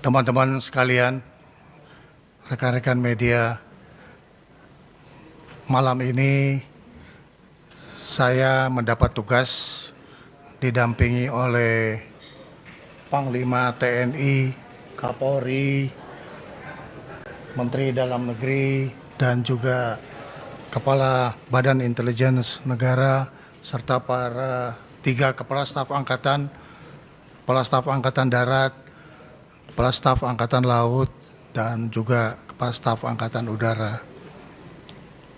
Teman-teman sekalian, rekan-rekan media, malam ini saya mendapat tugas didampingi oleh Panglima TNI, Kapolri, Menteri Dalam Negeri, dan juga Kepala Badan Intelijen Negara, serta para 3 Kepala Staf Angkatan, Kepala Staf Angkatan Darat, Kepala Staf Angkatan Laut, dan juga Kepala Staf Angkatan Udara.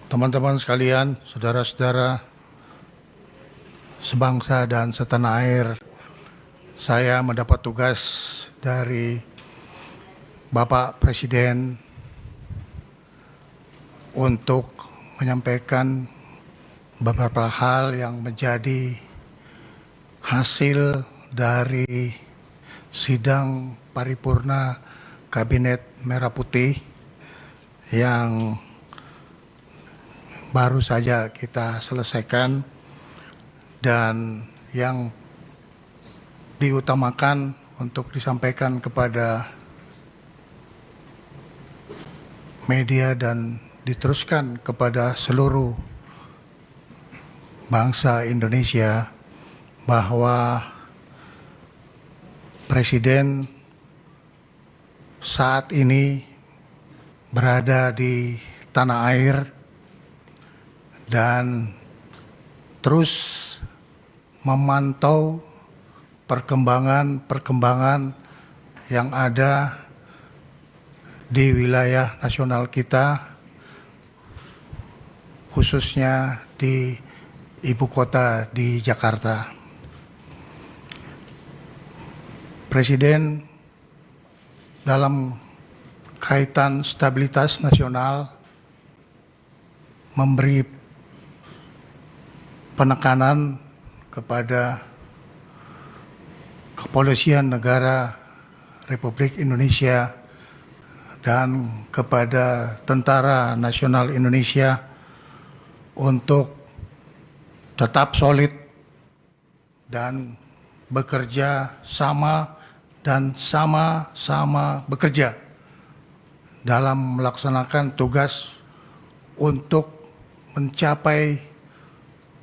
Teman-teman sekalian, saudara-saudara sebangsa dan setanah air, saya mendapat tugas dari Bapak Presiden untuk menyampaikan beberapa hal yang menjadi hasil dari sidang paripurna Kabinet Merah Putih yang baru saja kita selesaikan, dan yang diutamakan untuk disampaikan kepada media dan diteruskan kepada seluruh bangsa Indonesia bahwa Presiden saat ini berada di tanah air dan terus memantau perkembangan yang ada di wilayah nasional kita, khususnya di ibu kota di Jakarta. Presiden dalam kaitan stabilitas nasional memberi penekanan kepada Kepolisian Negara Republik Indonesia dan kepada Tentara Nasional Indonesia untuk tetap solid dan bekerja sama bekerja dalam melaksanakan tugas untuk mencapai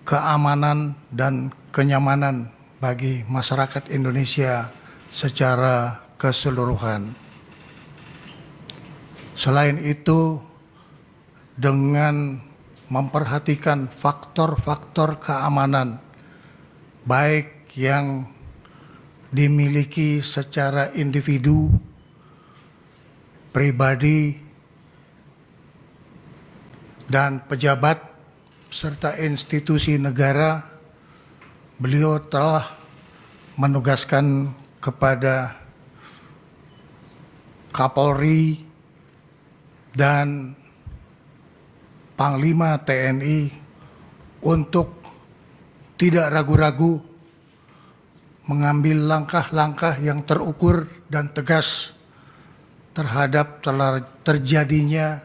keamanan dan kenyamanan bagi masyarakat Indonesia secara keseluruhan. Selain itu, dengan memperhatikan faktor-faktor keamanan baik yang dimiliki secara individu, pribadi, dan pejabat serta institusi negara, beliau telah menugaskan kepada Kapolri dan Panglima TNI untuk tidak ragu-ragu mengambil langkah-langkah yang terukur dan tegas terhadap terjadinya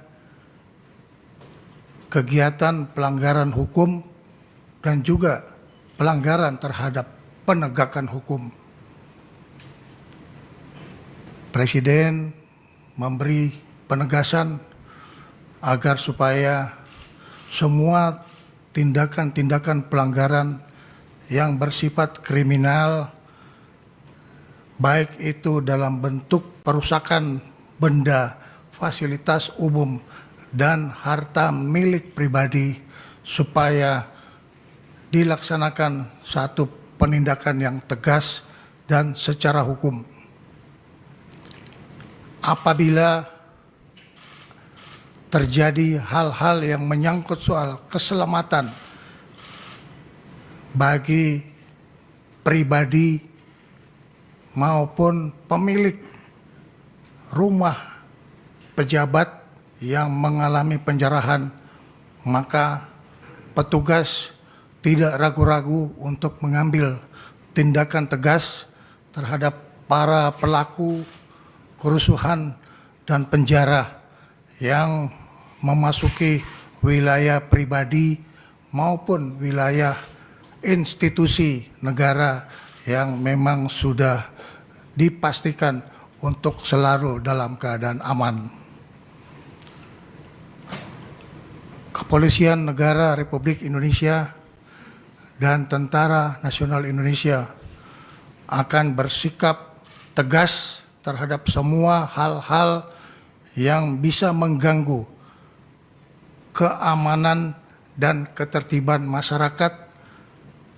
kegiatan pelanggaran hukum dan juga pelanggaran terhadap penegakan hukum. Presiden memberi penegasan agar supaya semua tindakan-tindakan pelanggaran yang bersifat kriminal, baik itu dalam bentuk perusakan benda, fasilitas umum, dan harta milik pribadi, supaya dilaksanakan satu penindakan yang tegas dan secara hukum. Apabila terjadi hal-hal yang menyangkut soal keselamatan bagi pribadi maupun pemilik rumah pejabat yang mengalami penjarahan, maka petugas tidak ragu-ragu untuk mengambil tindakan tegas terhadap para pelaku kerusuhan dan penjara yang memasuki wilayah pribadi maupun wilayah institusi negara yang memang sudah dipastikan untuk selalu dalam keadaan aman. Kepolisian Negara Republik Indonesia dan Tentara Nasional Indonesia akan bersikap tegas terhadap semua hal-hal yang bisa mengganggu keamanan dan ketertiban masyarakat,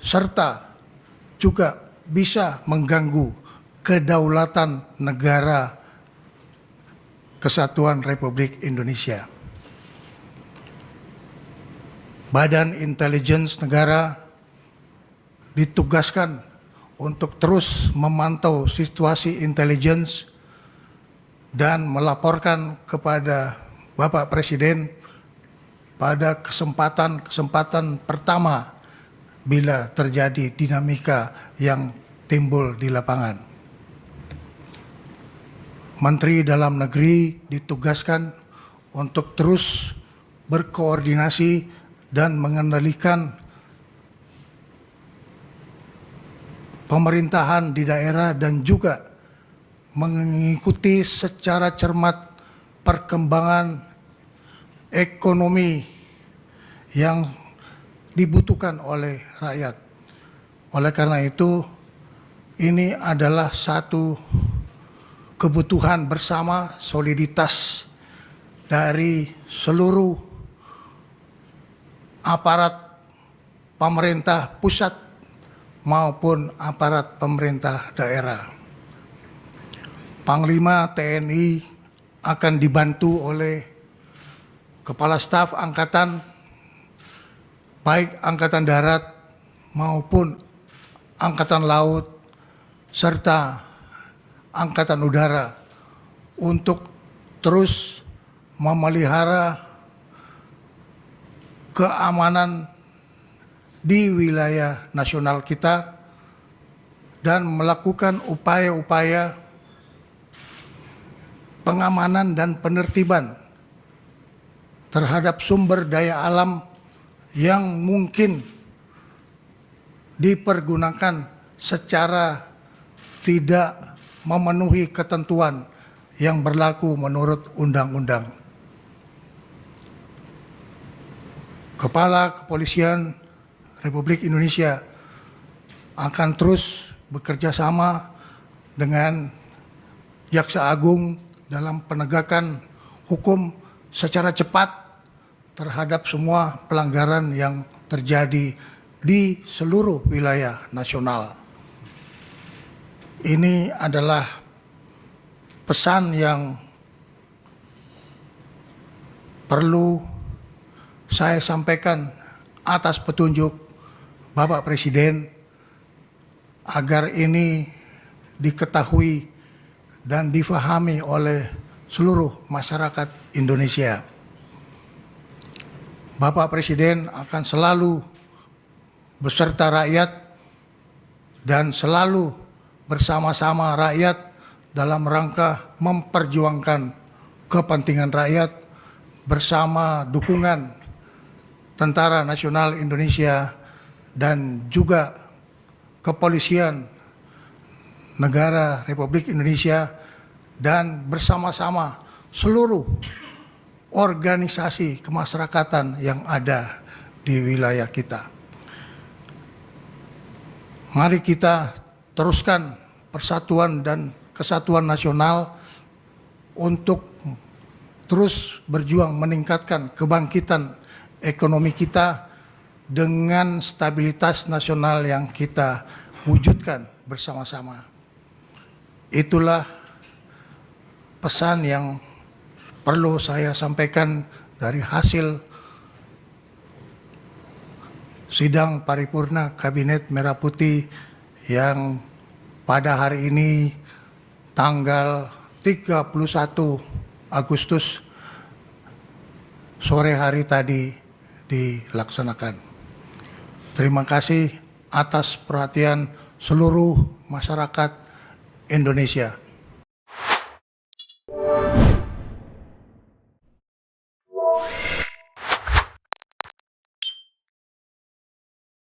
serta juga bisa mengganggu kedaulatan negara Kesatuan Republik Indonesia. Badan Intelijen Negara ditugaskan untuk terus memantau situasi intelijen dan melaporkan kepada Bapak Presiden pada kesempatan pertama bila terjadi dinamika yang timbul di lapangan. Menteri Dalam Negeri ditugaskan untuk terus berkoordinasi dan mengendalikan pemerintahan di daerah dan juga mengikuti secara cermat perkembangan ekonomi yang dibutuhkan oleh rakyat. Oleh karena itu, ini adalah satu kebutuhan bersama, soliditas dari seluruh aparat pemerintah pusat maupun aparat pemerintah daerah. Panglima TNI akan dibantu oleh Kepala Staf Angkatan, baik Angkatan Darat maupun Angkatan Laut, serta Angkatan Udara untuk terus memelihara keamanan di wilayah nasional kita dan melakukan upaya-upaya pengamanan dan penertiban terhadap sumber daya alam yang mungkin dipergunakan secara tidak memenuhi ketentuan yang berlaku menurut undang-undang. Kepala Kepolisian Republik Indonesia akan terus bekerja sama dengan Jaksa Agung dalam penegakan hukum secara cepat terhadap semua pelanggaran yang terjadi di seluruh wilayah nasional. Ini adalah pesan yang perlu saya sampaikan atas petunjuk Bapak Presiden agar ini diketahui dan difahami oleh seluruh masyarakat Indonesia. Bapak Presiden akan selalu beserta rakyat dan selalu bersama-sama rakyat dalam rangka memperjuangkan kepentingan rakyat bersama dukungan Tentara Nasional Indonesia dan juga Kepolisian Negara Republik Indonesia dan bersama-sama seluruh organisasi kemasyarakatan yang ada di wilayah kita. Mari kita teruskan persatuan dan kesatuan nasional untuk terus berjuang meningkatkan kebangkitan ekonomi kita dengan stabilitas nasional yang kita wujudkan bersama-sama. Itulah pesan yang perlu saya sampaikan dari hasil sidang paripurna Kabinet Merah Putih yang pada hari ini tanggal 31 Agustus sore hari tadi dilaksanakan. Terima kasih atas perhatian seluruh masyarakat Indonesia.